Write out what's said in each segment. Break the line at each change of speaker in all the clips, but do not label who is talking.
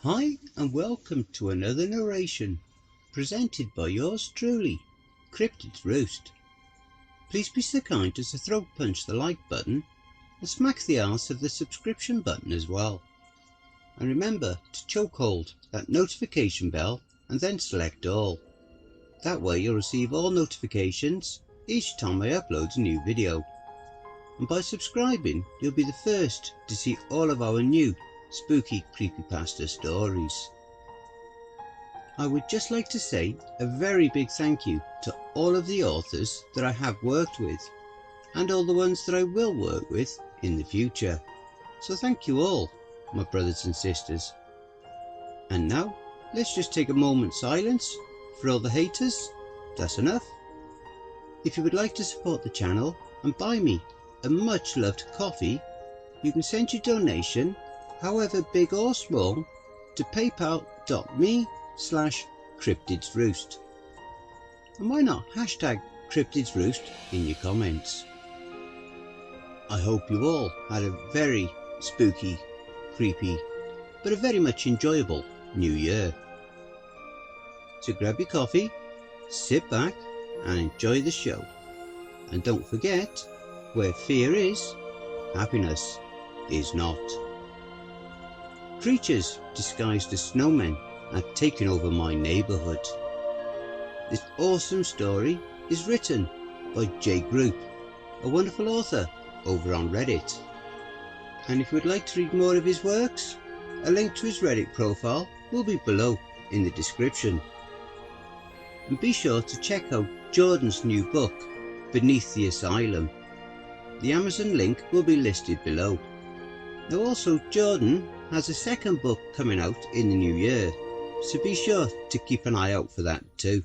Hi and welcome to another narration, presented by yours truly, Cryptid's Roost. Please be so kind as to throat punch the like button and smack the arse of the subscription button as well. And remember to chokehold that notification bell and then select all. That way you'll receive all notifications each time I upload a new video. And by subscribing you'll be the first to see all of our new spooky creepypasta stories. I would just like to say a very big thank you to all of the authors that I have worked with and all the ones that I will work with in the future. So thank you all, my brothers and sisters. And now let's just take a moment's silence for all the haters. That's enough. If you would like to support the channel and buy me a much loved coffee, you can send your donation, however big or small, to paypal.me/cryptidsroost. And why not hashtag cryptidsroost in your comments. I hope you all had a very spooky, creepy, but a very much enjoyable new year. So grab your coffee, sit back and enjoy the show. And don't forget, where fear is, happiness is not. Creatures disguised as snowmen are taking over my neighbourhood. This awesome story is written by Jgrupe, a wonderful author over on Reddit. And if you would like to read more of his works, a link to his Reddit profile will be below in the description. And be sure to check out Jordan's new book, Beneath the Asylum. The Amazon link will be listed below. Now also Jordan has a second book coming out in the new year, so be sure to keep an eye out for that too.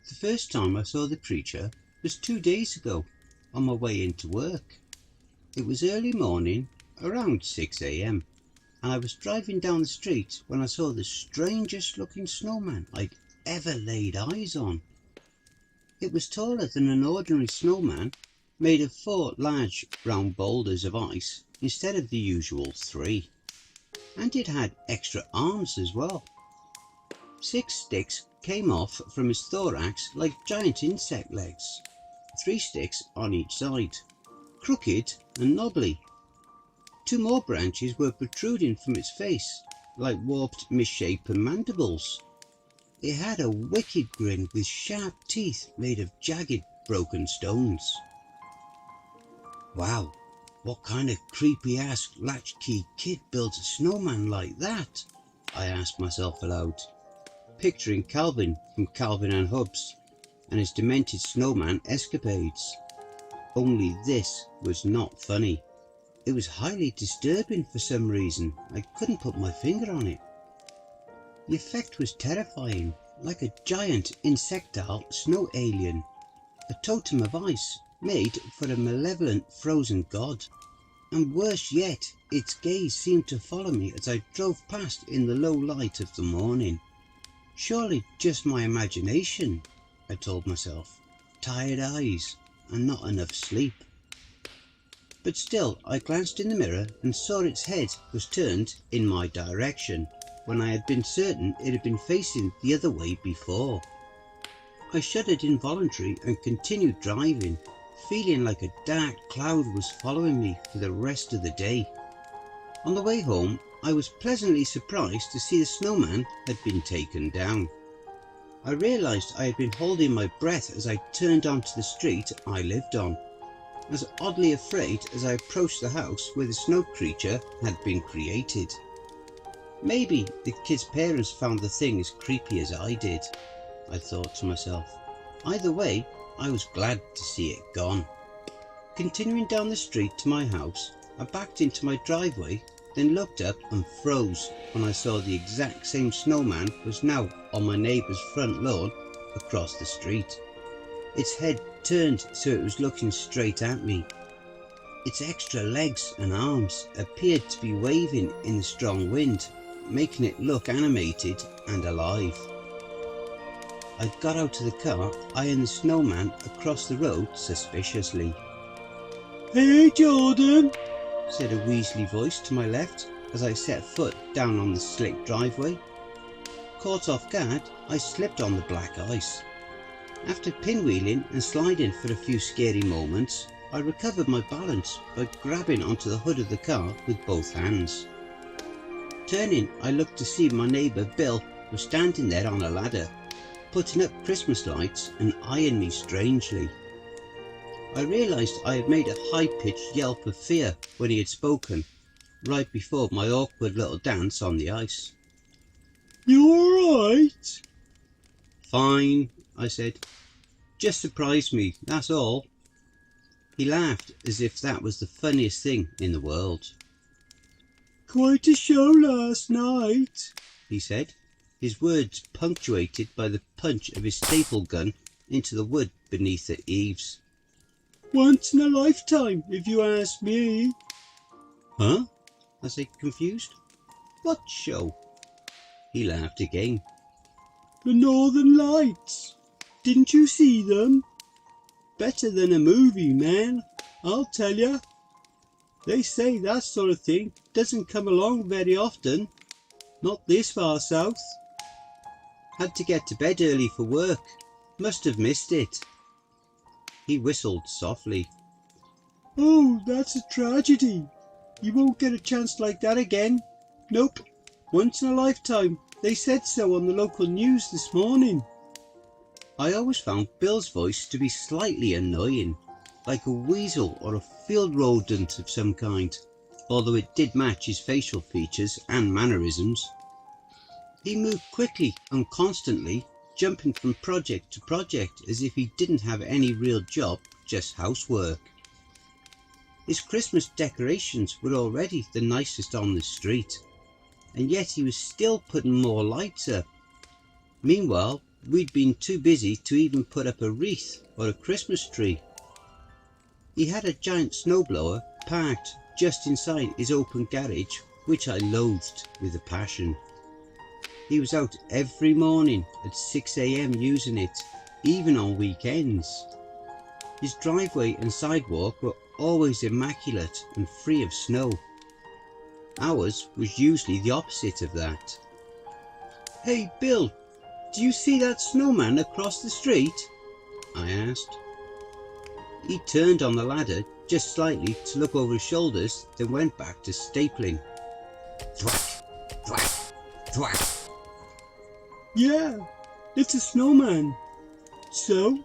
The first time I saw the creature was 2 days ago on my way into work. It was early morning, around 6 AM, and I was driving down the street when I saw the strangest looking snowman I'd ever laid eyes on. It was taller than an ordinary snowman, made of 4 large round boulders of ice instead of the usual 3, and it had extra arms as well. 6 sticks came off from his thorax like giant insect legs, 3 sticks on each side, crooked and knobbly. 2 more branches were protruding from its face like warped misshapen mandibles. It had a wicked grin with sharp teeth made of jagged broken stones. Wow, what kind of creepy ass latchkey kid builds a snowman like that? I asked myself aloud, picturing Calvin from Calvin and Hobbes and his demented snowman escapades. Only this was not funny. It was highly disturbing for some reason. I couldn't put my finger on it. The effect was terrifying, like a giant insectile snow alien, a totem of ice made for a malevolent frozen god. And worse yet, its gaze seemed to follow me as I drove past in the low light of the morning. Surely just my imagination, I told myself, tired eyes and not enough sleep. But still I glanced in the mirror and saw its head was turned in my direction, when I had been certain it had been facing the other way before. I shuddered involuntarily and continued driving, feeling like a dark cloud was following me for the rest of the day. On the way home I was pleasantly surprised to see the snowman had been taken down. I realised I had been holding my breath as I turned onto the street I lived on, as oddly afraid as I approached the house where the snow creature had been created. Maybe the kid's parents found the thing as creepy as I did, I thought to myself. Either way, I was glad to see it gone. Continuing down the street to my house, I backed into my driveway, then looked up and froze when I saw the exact same snowman was now on my neighbour's front lawn across the street. Its head turned so it was looking straight at me. Its extra legs and arms appeared to be waving in the strong wind, making it look animated and alive. I got out of the car, eyeing the snowman across the road suspiciously. "Hey Jordan," said a weaselly voice to my left as I set foot down on the slick driveway. Caught off guard, I slipped on the black ice. After pinwheeling and sliding for a few scary moments, I recovered my balance by grabbing onto the hood of the car with both hands. Turning, I looked to see my neighbour Bill was standing there on a ladder, putting up Christmas lights and eyeing me strangely. I realised I had made a high-pitched yelp of fear when he had spoken, right before my awkward little dance on the ice. "You alright?" "Fine," I said. "Just surprised me, that's all." He laughed as if that was the funniest thing in the world. "Quite a show last night," he said, his words punctuated by the punch of his staple gun into the wood beneath the eaves. "Once in a lifetime, if you ask me." "Huh?" I said, confused. "What show?" He laughed again. "The Northern Lights. Didn't you see them? Better than a movie, man, I'll tell ya. They say that sort of thing doesn't come along very often. Not this far south. Had to get to bed early for work. Must have missed it." He whistled softly. "Oh, that's a tragedy. You won't get a chance like that again. Nope. Once in a lifetime. They said so on the local news this morning." I always found Bill's voice to be slightly annoying, like a weasel or a field rodent of some kind, although it did match his facial features and mannerisms. He moved quickly and constantly, jumping from project to project as if he didn't have any real job, just housework. His Christmas decorations were already the nicest on the street, and yet he was still putting more lights up. Meanwhile, we'd been too busy to even put up a wreath or a Christmas tree. He had a giant snowblower parked just inside his open garage, which I loathed with a passion. He was out every morning at 6 AM using it, even on weekends. His driveway and sidewalk were always immaculate and free of snow. Ours was usually the opposite of that. "Hey Bill, do you see that snowman across the street?" I asked. He turned on the ladder just slightly to look over his shoulders, then went back to stapling. Thwack, thwack, thwack. "Yeah, it's a snowman. So?"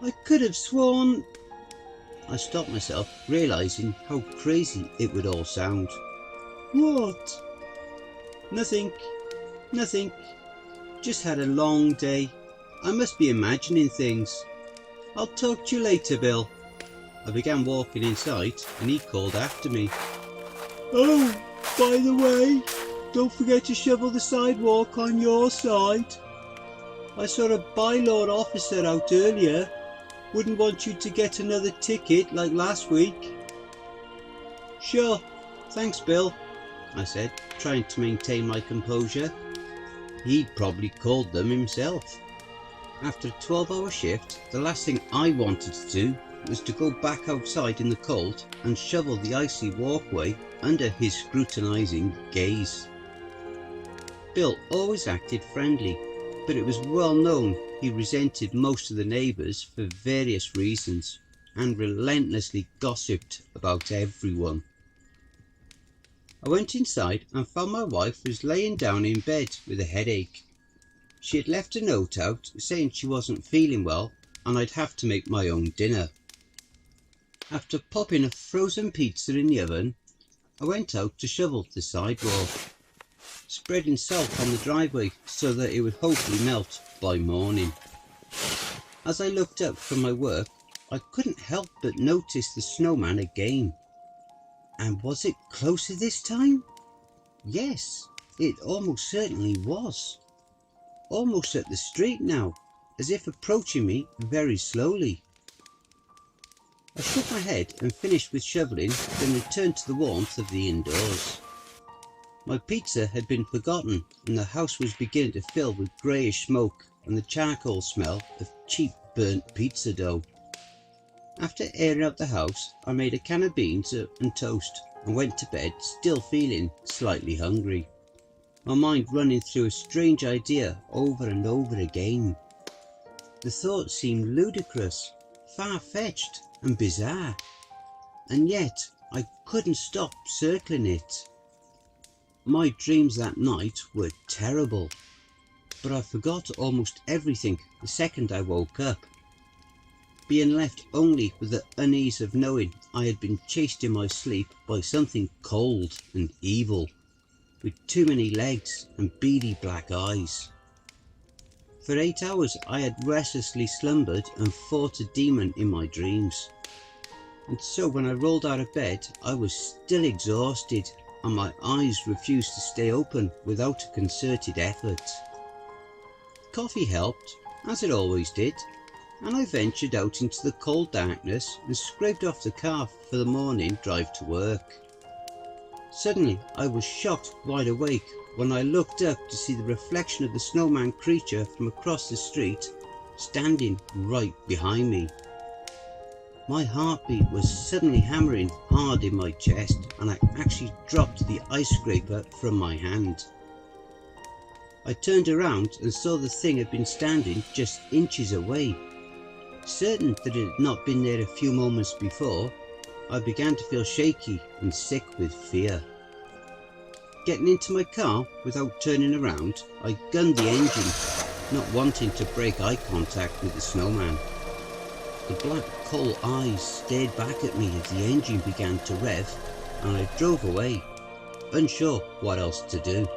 "I could have sworn..." I stopped myself, realising how crazy it would all sound. "What?" Nothing. Just had a long day. I must be imagining things. I'll talk to you later, Bill." I began walking inside and he called after me. "Oh, by the way, don't forget to shovel the sidewalk on your side. I saw a bylaw officer out earlier. Wouldn't want you to get another ticket like last week." "Sure, thanks Bill," I said, trying to maintain my composure. He'd probably called them himself. After a 12-hour shift, the last thing I wanted to do was to go back outside in the cold and shovel the icy walkway under his scrutinising gaze. Bill always acted friendly, but it was well known he resented most of the neighbours for various reasons and relentlessly gossiped about everyone. I went inside and found my wife was laying down in bed with a headache. She had left a note out saying she wasn't feeling well and I'd have to make my own dinner. After popping a frozen pizza in the oven, I went out to shovel the sidewalk, spreading salt on the driveway so that it would hopefully melt by morning. As I looked up from my work, I couldn't help but notice the snowman again. And was it closer this time? Yes, it almost certainly was. Almost at the street now, as if approaching me very slowly. I shook my head and finished with shoveling, then returned to the warmth of the indoors. My pizza had been forgotten and the house was beginning to fill with greyish smoke and the charcoal smell of cheap burnt pizza dough. After airing out the house, I made a can of beans and toast and went to bed still feeling slightly hungry, my mind running through a strange idea over and over again. The thought seemed ludicrous, far-fetched and bizarre, and yet I couldn't stop circling it. My dreams that night were terrible, but I forgot almost everything the second I woke up, being left only with the unease of knowing I had been chased in my sleep by something cold and evil, with too many legs and beady black eyes. For 8 hours I had restlessly slumbered and fought a demon in my dreams, and so when I rolled out of bed I was still exhausted and my eyes refused to stay open without a concerted effort. Coffee helped, as it always did, and I ventured out into the cold darkness and scraped off the car for the morning drive to work. Suddenly I was shocked wide awake when I looked up to see the reflection of the snowman creature from across the street standing right behind me. My heartbeat was suddenly hammering hard in my chest and I actually dropped the ice scraper from my hand. I turned around and saw the thing had been standing just inches away. Certain that it had not been there a few moments before, I began to feel shaky and sick with fear. Getting into my car without turning around, I gunned the engine, not wanting to break eye contact with the snowman. The black coal eyes stared back at me as the engine began to rev, and I drove away, unsure what else to do.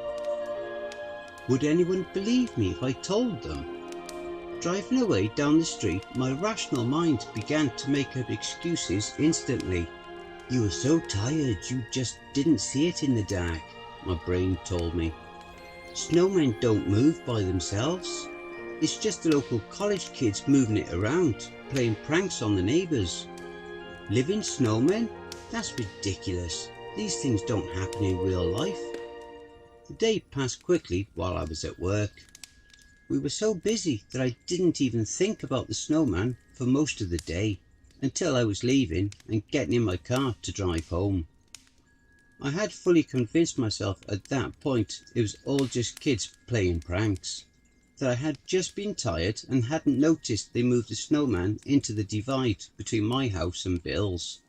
Would anyone believe me if I told them? Driving away down the street, my rational mind began to make up excuses instantly. You were so tired you just didn't see it in the dark, my brain told me. Snowmen don't move by themselves. It's just the local college kids moving it around, playing pranks on the neighbours. Living snowmen? That's ridiculous. These things don't happen in real life. The day passed quickly while I was at work. We were so busy that I didn't even think about the snowman for most of the day, until I was leaving and getting in my car to drive home. I had fully convinced myself at that point it was all just kids playing pranks, that I had just been tired and hadn't noticed they moved the snowman into the divide between my house and Bill's.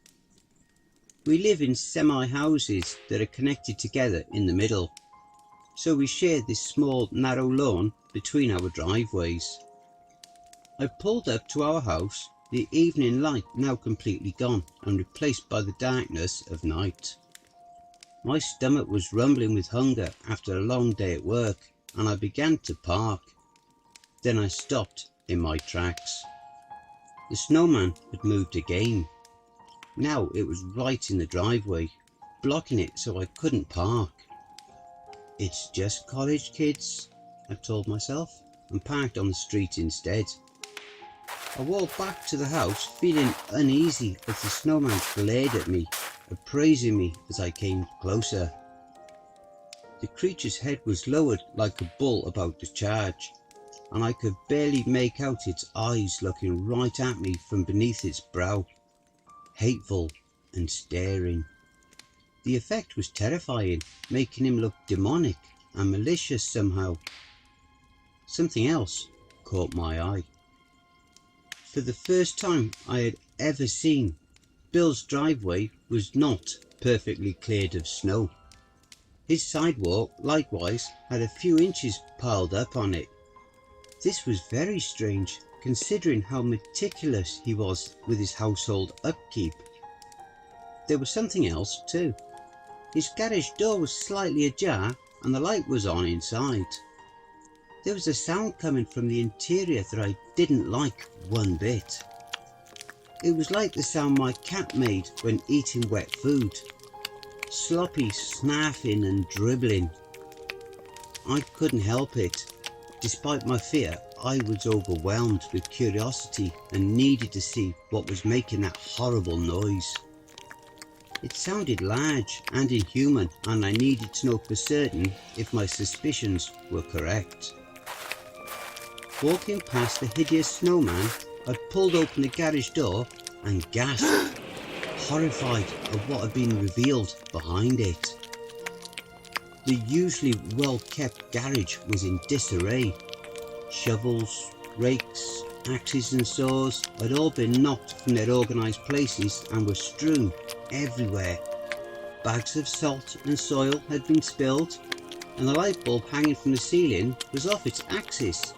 We live in semi-houses that are connected together in the middle, so we share this small narrow lawn between our driveways. I pulled up to our house, the evening light now completely gone and replaced by the darkness of night. My stomach was rumbling with hunger after a long day at work, and I began to park. Then I stopped in my tracks. The snowman had moved again. Now it was right in the driveway, blocking it so I couldn't park. It's just college kids, I told myself, and parked on the street instead. I walked back to the house feeling uneasy as the snowman glared at me, appraising me as I came closer. The creature's head was lowered like a bull about to charge, and I could barely make out its eyes looking right at me from beneath its brow, hateful and staring. The effect was terrifying, making him look demonic and malicious somehow. Something else caught my eye. For the first time I had ever seen, Bill's driveway was not perfectly cleared of snow. His sidewalk likewise had a few inches piled up on it. This was very strange, considering how meticulous he was with his household upkeep. There was something else too. His garage door was slightly ajar and the light was on inside. There was a sound coming from the interior that I didn't like one bit. It was like the sound my cat made when eating wet food. Sloppy snapping and dribbling. I couldn't help it. Despite my fear, I was overwhelmed with curiosity and needed to see what was making that horrible noise. It sounded large and inhuman, and I needed to know for certain if my suspicions were correct. Walking past the hideous snowman, I pulled open the garage door and gasped. horrified of what had been revealed behind it. The usually well-kept garage was in disarray. Shovels, rakes, axes and saws had all been knocked from their organised places and were strewn everywhere. Bags of salt and soil had been spilled, and the light bulb hanging from the ceiling was off its axis,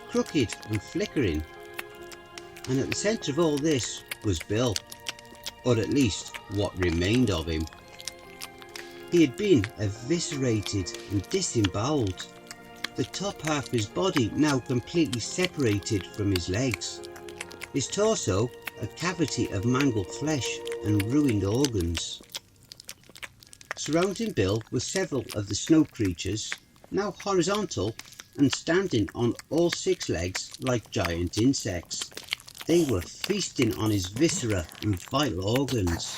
crooked and flickering. And at the centre of all this was Bill, or at least what remained of him. He had been eviscerated and disembowelled, the top half of his body now completely separated from his legs, his torso a cavity of mangled flesh and ruined organs. Surrounding Bill were several of the snow creatures, now horizontal and standing on all 6 legs like giant insects. They were feasting on his viscera and vital organs.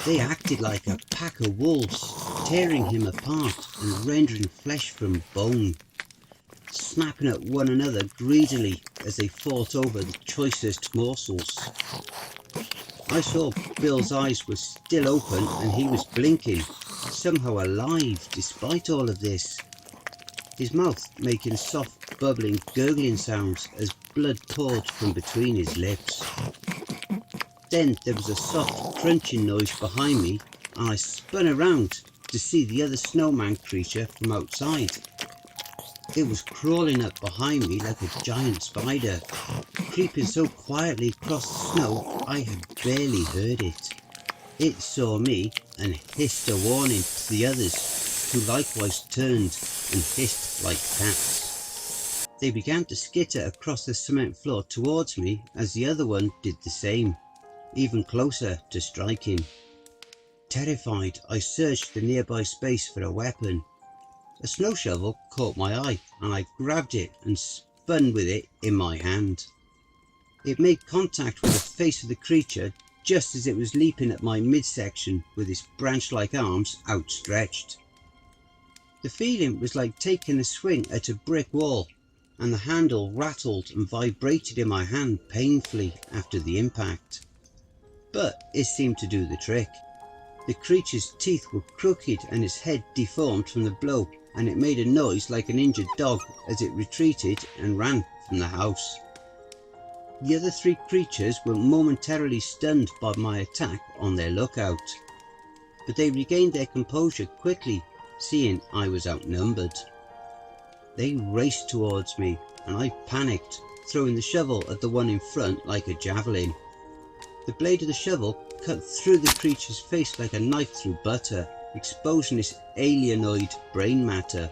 They acted like a pack of wolves, tearing him apart and rendering flesh from bone, snapping at one another greedily as they fought over the choicest morsels. I saw Bill's eyes were still open and he was blinking, somehow alive despite all of this. His mouth making soft, bubbling, gurgling sounds as blood poured from between his lips. Then there was a soft crunching noise behind me and I spun around to see the other snowman creature from outside. It was crawling up behind me like a giant spider, creeping so quietly across the snow I had barely heard it. It saw me and hissed a warning to the others, who likewise turned and hissed like cats. They began to skitter across the cement floor towards me as the other one did the same, even closer to striking. Terrified, I searched the nearby space for a weapon. A snow shovel caught my eye and I grabbed it and spun with it in my hand. It made contact with the face of the creature just as it was leaping at my midsection with its branch-like arms outstretched. The feeling was like taking a swing at a brick wall, and the handle rattled and vibrated in my hand painfully after the impact. But it seemed to do the trick. The creature's teeth were crooked and its head deformed from the blow, and it made a noise like an injured dog as it retreated and ran from the house. The other 3 creatures were momentarily stunned by my attack on their lookout, but they regained their composure quickly, seeing I was outnumbered. They raced towards me and I panicked, throwing the shovel at the one in front like a javelin. The blade of the shovel cut through the creature's face like a knife through butter, exposing its alienoid brain matter.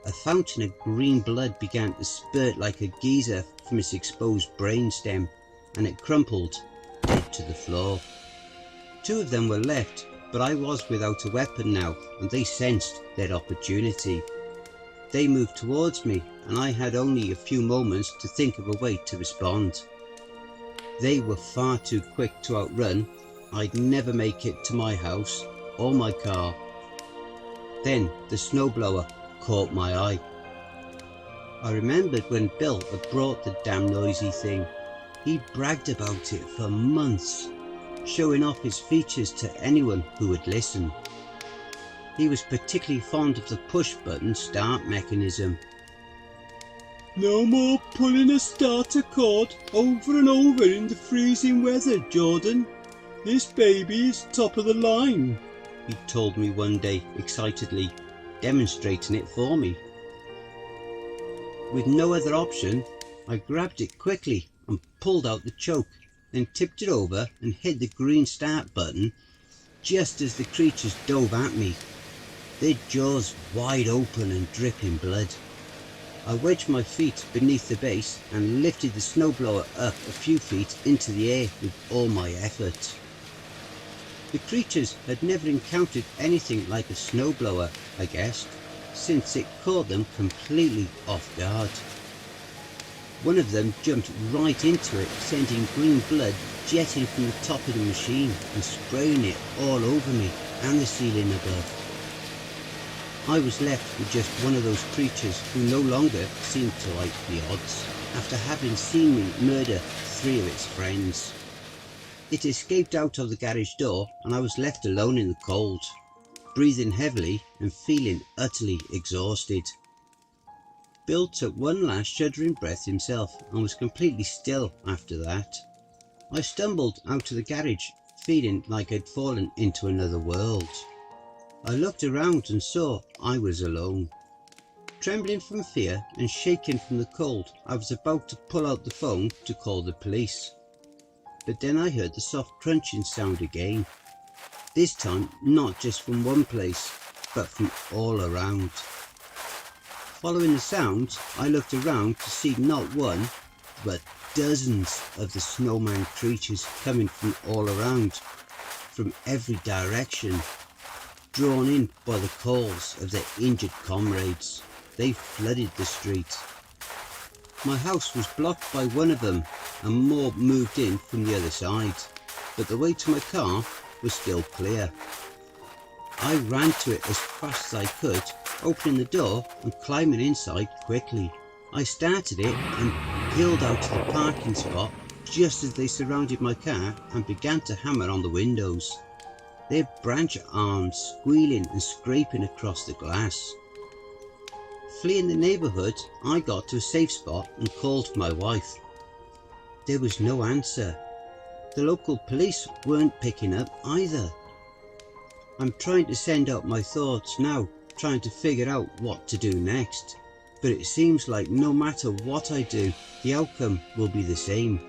A fountain of green blood began to spurt like a geyser from its exposed brainstem, and it crumpled dead to the floor. 2 of them were left, but I was without a weapon now, and they sensed their opportunity. They moved towards me, and I had only a few moments to think of a way to respond. They were far too quick to outrun. I'd never make it to my house or my car. Then the snowblower caught my eye. I remembered when Bill had brought the damn noisy thing. He bragged about it for months, showing off his features to anyone who would listen. He was particularly fond of the push button start mechanism. "No more pulling a starter cord over and over in the freezing weather, Jordan. This baby is top of the line," he told me one day excitedly, demonstrating it for me. With no other option, I grabbed it quickly and pulled out the choke, then tipped it over and hit the green start button just as the creatures dove at me, their jaws wide open and dripping blood. I wedged my feet beneath the base and lifted the snowblower up a few feet into the air with all my effort. The creatures had never encountered anything like a snowblower, I guessed, since it caught them completely off guard. One of them jumped right into it, sending green blood jetting from the top of the machine and spraying it all over me and the ceiling above. I was left with just one of those creatures who no longer seemed to like the odds, after having seen me murder 3 of its friends. It escaped out of the garage door and I was left alone in the cold, breathing heavily and feeling utterly exhausted. Bill took one last shuddering breath himself and was completely still after that. I stumbled out of the garage, feeling like I'd fallen into another world. I looked around and saw I was alone. Trembling from fear and shaking from the cold, I was about to pull out the phone to call the police. But then I heard the soft crunching sound again. This time not just from one place, but from all around. Following the sound, I looked around to see not one, but dozens of the snowman creatures coming from all around, from every direction, drawn in by the calls of their injured comrades. They flooded the street. My house was blocked by one of them and more moved in from the other side, but the way to my car was still clear. I ran to it as fast as I could, opening the door and climbing inside quickly. I started it and peeled out to the parking spot just as they surrounded my car and began to hammer on the windows, their branch arms squealing and scraping across the glass. Fleeing the neighbourhood, I got to a safe spot and called for my wife. There was no answer. The local police weren't picking up either. I'm trying to send out my thoughts now, trying to figure out what to do next. But it seems like no matter what I do, the outcome will be the same.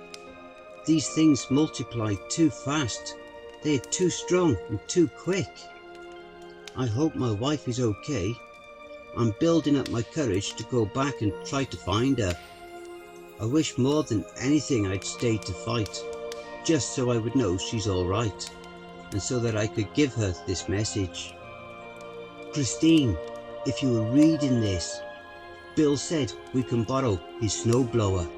These things multiply too fast. They're too strong and too quick. I hope my wife is okay. I'm building up my courage to go back and try to find her. I wish more than anything I'd stayed to fight, just so I would know she's alright, and so that I could give her this message. Christine, if you were reading this, Bill said we can borrow his snowblower.